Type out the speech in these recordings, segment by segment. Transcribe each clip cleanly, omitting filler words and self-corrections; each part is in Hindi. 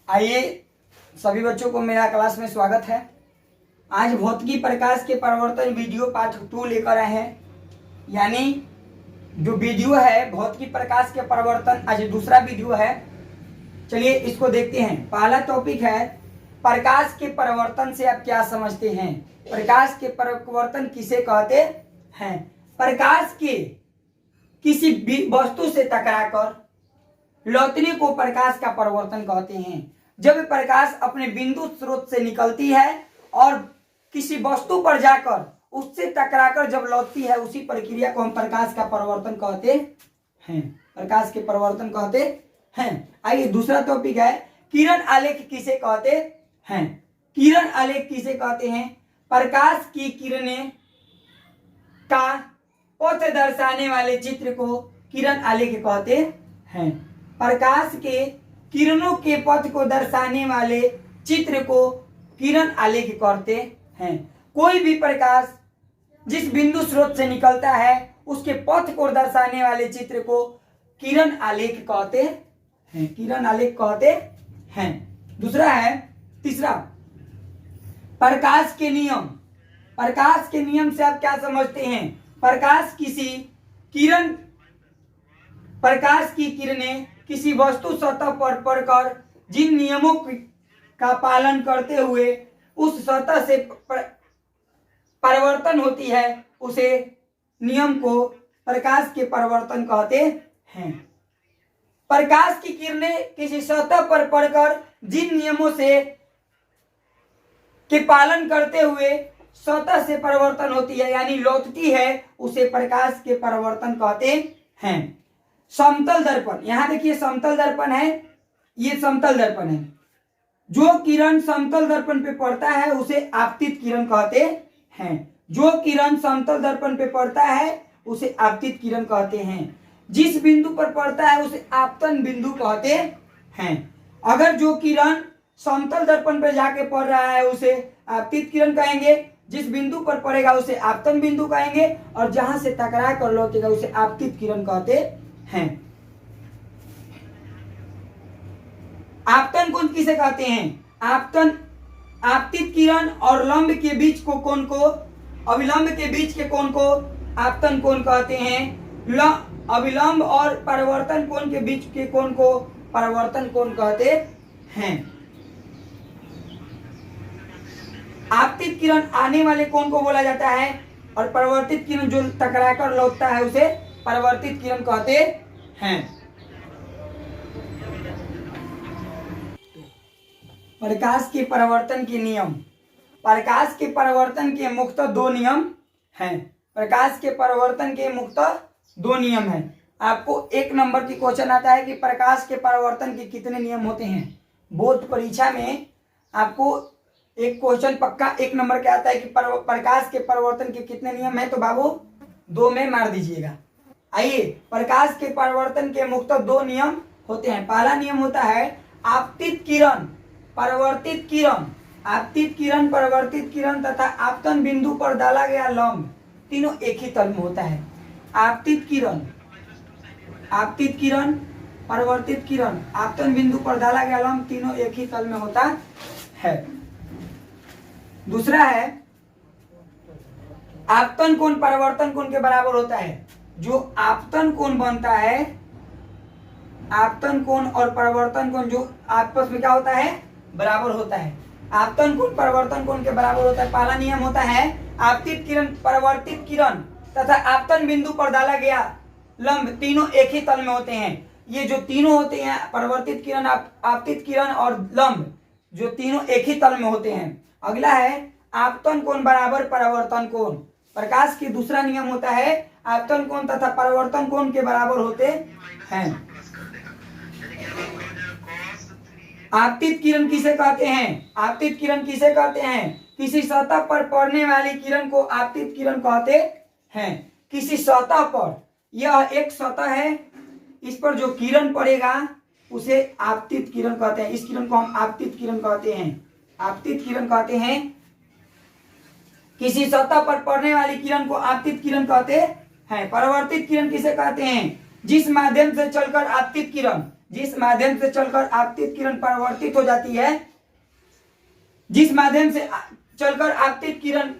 आइए सभी बच्चों को मेरा क्लास में स्वागत है। आज भौतिकी प्रकाश के परिवर्तन वीडियो पार्ट 2 लेकर आए हैं। यानी जो वीडियो है भौतिकी प्रकाश के परिवर्तन, आज दूसरा वीडियो है। चलिए इसको देखते हैं। पहला टॉपिक है प्रकाश के परिवर्तन से आप क्या समझते हैं। प्रकाश के परिवर्तन किसे कहते हैं। प्रकाश के किसी वस्तु से टकराकर लौटने को प्रकाश का परिवर्तन कहते हैं। जब प्रकाश अपने बिंदु स्रोत से निकलती है और किसी वस्तु पर जाकर उससे टकराकर जब लौटती है, उसी प्रक्रिया को हम प्रकाश का परिवर्तन कहते हैं। प्रकाश के परिवर्तन कहते हैं। आइए दूसरा टॉपिक है किरण आलेख किसे कहते हैं। किरण आलेख किसे कहते हैं। प्रकाश की किरणें का पथ दर्शाने वाले चित्र को किरण आलेख कहते हैं। प्रकाश के किरणों के पथ को दर्शाने वाले चित्र को किरण आलेख कहते हैं। कोई भी प्रकाश जिस बिंदु स्रोत से निकलता है उसके पथ को दर्शाने वाले चित्र को किरण आलेख कहते हैं। किरण आलेख कहते हैं। दूसरा है तीसरा प्रकाश के नियम। प्रकाश के नियम से आप क्या समझते हैं। प्रकाश की किरणें किसी वस्तु सतह पर पड़कर जिन नियमों का पालन करते हुए उस सतह से परिवर्तन होती है, उसे नियम को प्रकाश के परिवर्तन कहते हैं। प्रकाश की किरणें किसी सतह पर पड़कर जिन नियमों से के पालन करते हुए सतह से परिवर्तन होती है यानी लौटती है, उसे प्रकाश के परिवर्तन कहते हैं। समतल दर्पण, यहां देखिए समतल दर्पण है, ये समतल दर्पण है। जो किरण समतल दर्पण पे पड़ता है उसे आपतित किरण कहते हैं। जो किरण समतल दर्पण पे पड़ता है उसे आपतित किरण कहते हैं। जिस बिंदु पर पड़ता है उसे आपतन बिंदु कहते हैं। अगर जो किरण समतल दर्पण पे जाके पड़ रहा है उसे आपतित किरण कहेंगे, जिस बिंदु पर पड़ेगा उसे आपतन बिंदु कहेंगे, और जहां से टकरा कर लौटेगा उसे आपतित किरण कहते हैं। आपतन कोण किसे कहते हैं। आपतित किरण और लंब के बीच को कोण को, अविलंब के बीच के कोण को आपतन कोण कहते हैं। अविलंब और परिवर्तन कोण के बीच के कोण को परिवर्तन कोण कहते हैं। आपतित किरण आने वाले कोण को बोला जाता है और परिवर्तित किरण जो टकराकर लौटता है उसे परिवर्तित किरण कहते हैं। प्रकाश के परिवर्तन के नियम। प्रकाश के परिवर्तन के मुख्यतः दो नियम हैं। प्रकाश के परिवर्तन के मुख्यतः दो नियम हैं। आपको एक नंबर की क्वेश्चन आता है कि प्रकाश के परिवर्तन के कितने नियम होते हैं। बोर्ड परीक्षा में आपको एक क्वेश्चन पक्का एक नंबर का आता है कि प्रकाश के परिवर्तन के कितने नियम हैं, तो बाबू 2 में मार दीजिएगा। आइए, प्रकाश के परिवर्तन के मुख्यतः 2 नियम होते हैं। पहला नियम होता है आपतित किरण, परिवर्तित किरण। आपतित किरण, परिवर्तित किरण तथा आपतन बिंदु पर डाला गया लंब तीनों एक ही तल में होता है। आपतित किरण, परिवर्तित किरण, आपतन बिंदु पर डाला गया लंब तीनों एक ही तल में होता है। दूसरा है आपतन कोण परिवर्तन कोण के बराबर होता है। जो आपतन कोण बनता है, आपतन कोण और परिवर्तन कोण जो आपस में क्या होता है, बराबर होता है। आपतन कोण परिवर्तन कोण के बराबर होता है। पहला नियम होता है आपतित किरण, परिवर्तित किरण तथा आपतन बिंदु पर डाला गया लंब तीनों एक ही तल में होते हैं। ये जो तीनों होते हैं, परिवर्तित किरण, आपतित किरण और लंब, जो तीनों एक ही तल में होते हैं। अगला है आपतन कोण बराबर परिवर्तन कोण। प्रकाश की दूसरा नियम होता है आपतन कोण तथा परिवर्तन कोण के बराबर होते हैं। आपतित किरण किसे कहते हैं। आपतित किरण किसे कहते हैं। किसी सतह पर पड़ने वाली किरण को आपतित किरण कहते हैं। किसी सतह पर, यह एक सतह है, इस पर जो किरण पड़ेगा उसे आपतित किरण कहते हैं। इस किरण को हम आपतित किरण कहते हैं। आपतित किरण कहते हैं। किसी सतह पर पड़ने वाली किरण को आपतित किरण कहते हैं। परिवर्तित किरण किसे कहते हैं। जिस माध्यम से चलकर आपतित किरण जिस माध्यम से चलकर आपतित किरण परावर्तित हो जाती है, जिस माध्यम से चलकर आपतित किरण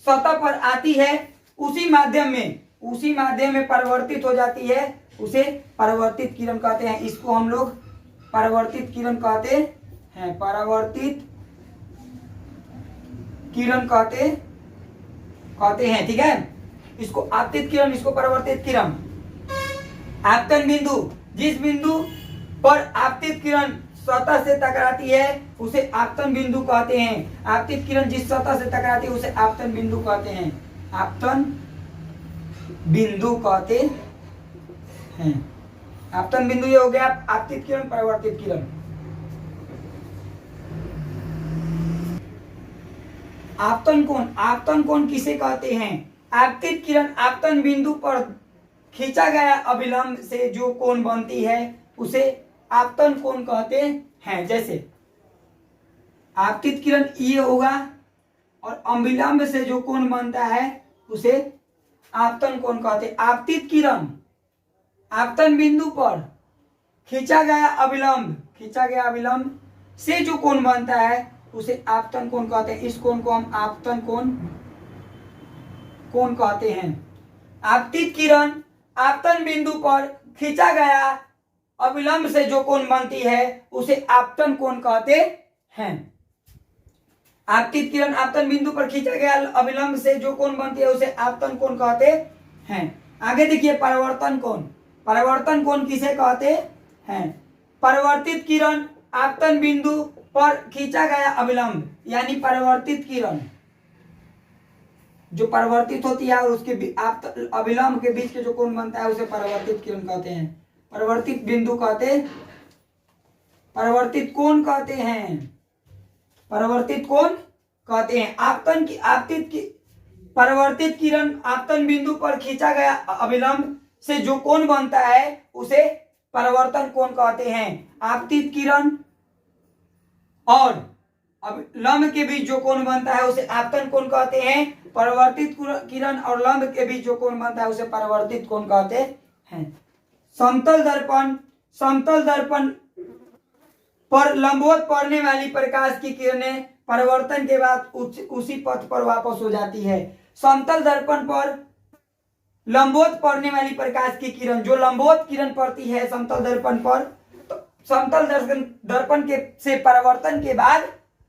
सतह पर आती है, उसी माध्यम में परावर्तित हो जाती है, उसे परावर्तित किरण कहते हैं। इसको हम लोग परावर्तित किरण कहते हैं, परावर्तित किरण कहते हैं। ठीक है, इसको आपतित किरण, इसको परावर्तित किरण। आपतन बिंदु, जिस बिंदु पर आपतित किरण सतह से टकराती है उसे आपतन बिंदु कहते हैं। आपतित किरण जिस सतह से टकराती है उसे आपतन बिंदु कहते हैं, आपतन बिंदु कहते हैं। आपतन बिंदु ये हो गया आपतित किरण, परावर्तित किरण। आपतन कोण किसे कहते हैं? आपतित किरण आपतन बिंदु पर खींचा गया अभिलंब से जो कोण बनती है उसे आपतन कोण कहते हैं। जैसे आपतित किरण ये होगा और अभिलंब से जो कोण बनता है उसे आपतन कोण कहते हैं। आपतित किरण आपतन बिंदु पर खींचा गया अभिलंब से जो कोण बनता है उसे आपतन कोण कहते हैं। इस कोण को हम आपतन कोण कहते हैं। आपतित किरण आपतन बिंदु पर खींचा गया अभिलंब से जो कोण बनती है उसे आपतन कोण कहते हैं। आपतित किरण आपतन बिंदु पर खींचा गया अभिलंब से जो कोण बनती है उसे आपतन कोण कहते हैं। आगे देखिए परावर्तन कोण किसे कहते हैं? परावर्तित किरण आपतन बिंदु पर खींचा गया अभिलंब, यानी परावर्तित किरण जो परावर्तित होती है और उसके अभिलंब के बीच के जो कोण बनता है उसे परावर्तित किरण कहते हैं। परावर्तित बिंदु परावर्तित कोण कहते हैं। परावर्तित किरण आपतन बिंदु पर खींचा गया अभिलंब से जो कोण बनता है उसे परावर्तन कोण कहते हैं। आपतित किरण और लंब के बीच जो कोण बनता है उसे आपतन कोण कहते हैं। परावर्तित किरण और लंब के बीच जो कोण बनता है उसे परावर्तित कोण कहते हैं। समतल दर्पण पर लंबवत पड़ने वाली प्रकाश की किरणें परावर्तन के बाद उसी पथ पर वापस हो जाती है। समतल दर्पण पर लंबवत पड़ने वाली प्रकाश की किरण, जो लंबवत किरण पड़ती है समतल दर्पण पर, तो समतल दर्पण के से परावर्तन के बाद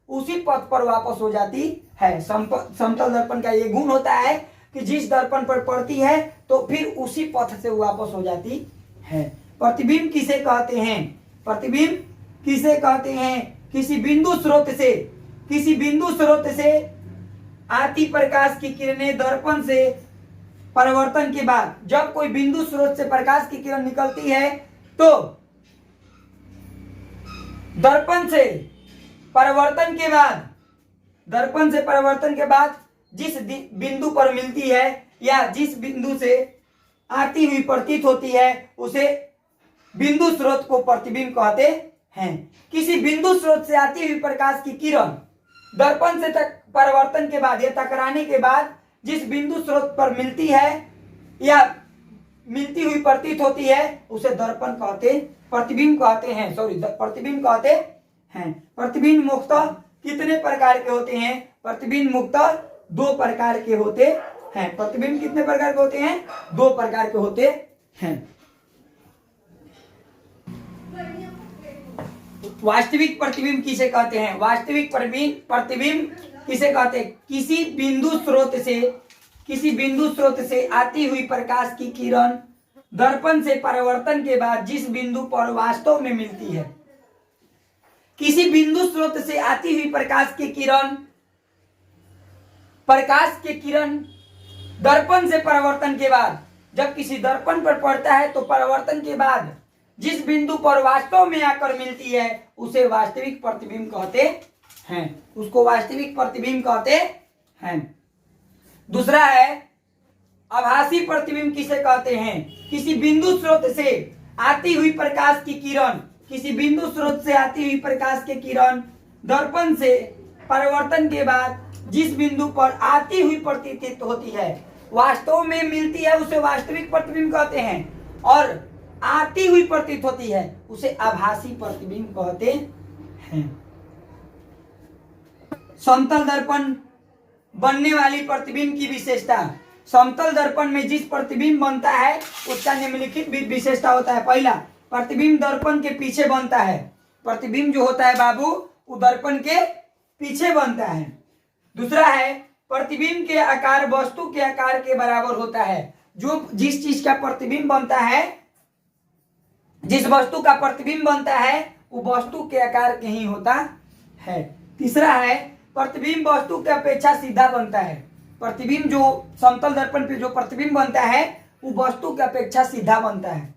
उसी पथ पर वापस हो जाती है। समतल दर्पण का ये गुण होता है कि जिस दर्पण पर पड़ती है तो फिर उसी पथ से वापस हो जाती है। प्रतिबिंब किसे कहते हैं? प्रतिबिंब किसे कहते हैं? किसी बिंदु स्रोत से आती प्रकाश की किरणें दर्पण से परावर्तन के बाद, जब कोई बिंदु स्रोत से प्रकाश की किरण निकलती है तो दर्पण से परावर्तन के बाद जिस बिंदु पर मिलती है या जिस बिंदु से आती हुई प्रतीत होती है उसे बिंदु स्रोत को प्रतिबिंब कहते हैं। किसी बिंदु स्रोत से आती हुई प्रकाश की किरण दर्पण से परावर्तन के बाद या टकराने के बाद जिस बिंदु स्रोत पर मिलती है या मिलती हुई प्रतीत होती है उसे प्रतिबिंब कहते हैं। प्रतिबिंब मुख्यतः कितने प्रकार के होते हैं? प्रतिबिंब मुख्यतः 2 प्रकार के होते हैं। प्रतिबिंब कितने प्रकार के होते हैं? 2 प्रकार के होते हैं। वास्तविक प्रतिबिंब किसे कहते हैं? वास्तविक प्रतिबिंब किसे कहते हैं? किसी बिंदु स्रोत से आती हुई प्रकाश की किरण दर्पण से परावर्तन के बाद जिस बिंदु पर वास्तव में मिलती है। किसी बिंदु स्रोत से आती हुई प्रकाश की किरण दर्पण से परावर्तन के बाद, जब किसी दर्पण पर पड़ता है तो परावर्तन के बाद जिस बिंदु पर वास्तव में आकर मिलती है उसे वास्तविक प्रतिबिंब कहते हैं। उसको वास्तविक प्रतिबिंब कहते हैं। दूसरा है आभासी प्रतिबिंब किसे कहते हैं? किसी बिंदु स्रोत से आती हुई प्रकाश की किरण दर्पण से परावर्तन के बाद जिस बिंदु पर आती हुई प्रतीत होती है वास्तव में मिलती है उसे वास्तविक प्रतिबिंब कहते हैं। और आती हुई प्रतीत होती है उसे आभासी प्रतिबिंब कहते हैं। समतल दर्पण बनने वाली प्रतिबिंब की विशेषता। समतल दर्पण में जिस प्रतिबिंब बनता है उसका निम्नलिखित विशेषता होता है। पहला, प्रतिबिंब दर्पण के पीछे बनता है। प्रतिबिंब जो होता है बाबू वो दर्पण के पीछे बनता है। दूसरा है, प्रतिबिंब के आकार वस्तु के आकार के बराबर होता है। जो जिस चीज का प्रतिबिंब बनता है, जिस वस्तु का प्रतिबिंब बनता है वो वस्तु के आकार के ही होता है। तीसरा है, प्रतिबिंब वस्तु की अपेक्षा सीधा बनता है। प्रतिबिंब जो समतल दर्पण पे जो प्रतिबिंब बनता है वो वस्तु की अपेक्षा सीधा बनता है।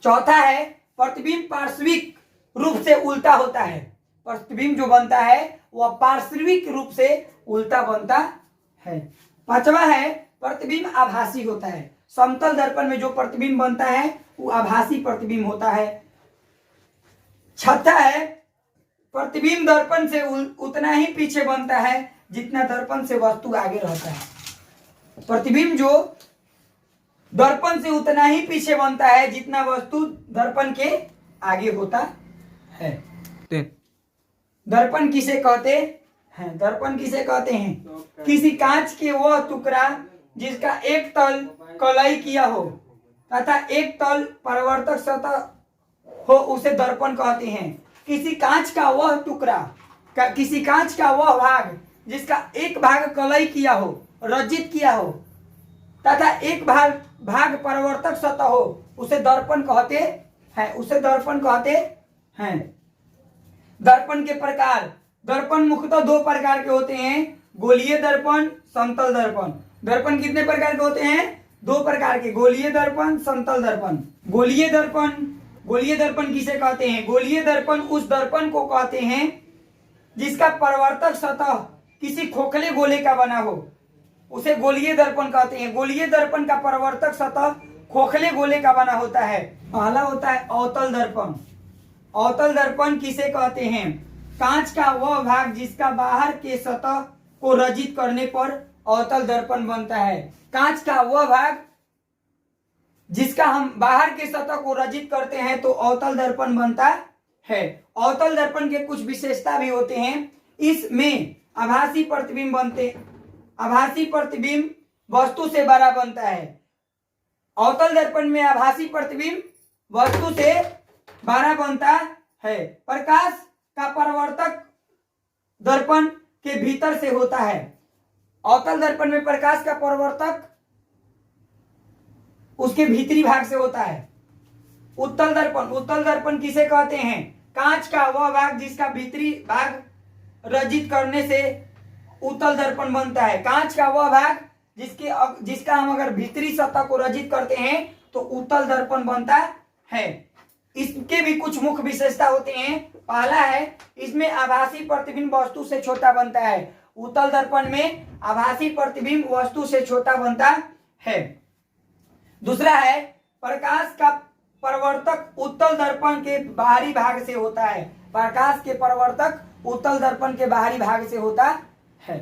चौथा है, प्रतिबिंब पार्श्विक रूप से उल्टा होता है। प्रतिबिंब जो बनता है वह पार्श्विक रूप से उल्टा बनता है। पांचवा है, प्रतिबिंब आभासी होता है। समतल दर्पण में जो प्रतिबिंब बनता है वो आभासी प्रतिबिंब होता है। छठा है, प्रतिबिंब दर्पण से उतना ही पीछे बनता है जितना दर्पण से वस्तु आगे रहता है। प्रतिबिंब जो दर्पण से उतना ही पीछे बनता है जितना वस्तु दर्पण के आगे होता है। दर्पण किसे कहते हैं? दर्पण किसे कहते हैं? किसी कांच के वह टुकड़ा जिसका एक तल कलई किया हो तथा एक तल परावर्तक सतह हो उसे दर्पण कहते हैं। किसी कांच का वह टुकड़ा, किसी कांच का वह भाग जिसका एक भाग कलई किया हो, रजित किया हो तथा एक भाग परावर्तक सतह हो उसे दर्पण कहते हैं। उसे दर्पण कहते हैं। दर्पण के प्रकार। दर्पण मुख्यतः दो प्रकार के होते हैं, गोलीय दर्पण, समतल दर्पण। दर्पण कितने प्रकार के होते हैं? दो प्रकार के, गोलीय दर्पण, समतल दर्पण। गोलीय दर्पण, गोलीय दर्पण किसे कहते हैं? गोलीय दर्पण उस दर्पण को कहते हैं जिसका परावर्तक सतह किसी खोखले गोले का बना हो, उसे गोलीय दर्पण कहते हैं। गोलीय दर्पण का परावर्तक सतह खोखले गोले का बना होता है। पहला होता है अवतल दर्पण। अवतल दर्पण किसे कहते हैं? कांच का वह भाग जिसका बाहर के सतह को रजित करने पर अवतल दर्पण बनता है। कांच का वह भाग जिसका हम बाहर के सतह को रजित करते हैं तो अवतल दर्पण बनता है। अवतल दर्पण के कुछ विशेषता भी होते हैं। इसमें आभासी प्रतिबिंब बनते, आभासी प्रतिबिंब वस्तु से बड़ा बनता है। अवतल दर्पण में आभासी प्रतिबिंब वस्तु से बड़ा बनता है। प्रकाश का परावर्तक दर्पण के भीतर से होता है। अवतल दर्पण में प्रकाश का परावर्तक उसके भीतरी भाग से होता है। उत्तल दर्पण, उत्तल दर्पण किसे कहते हैं? कांच का वह भाग जिसका भीतरी भाग रजित करने से उत्तल दर्पण बनता है। कांच का वह भाग जिसका हम अगर भीतरी सतह को रजित करते हैं तो उत्तल दर्पण बनता है। इसके भी कुछ मुख्य विशेषता होते हैं। पहला है, इसमें आभासी प्रतिबिंब वस्तु से छोटा बनता है। उत्तल दर्पण में आभासी प्रतिबिंब वस्तु से छोटा बनता है। दूसरा है, प्रकाश का परावर्तक उत्तल दर्पण के बाहरी भाग से होता है। प्रकाश के परावर्तक उत्तल दर्पण के बाहरी भाग से होता है।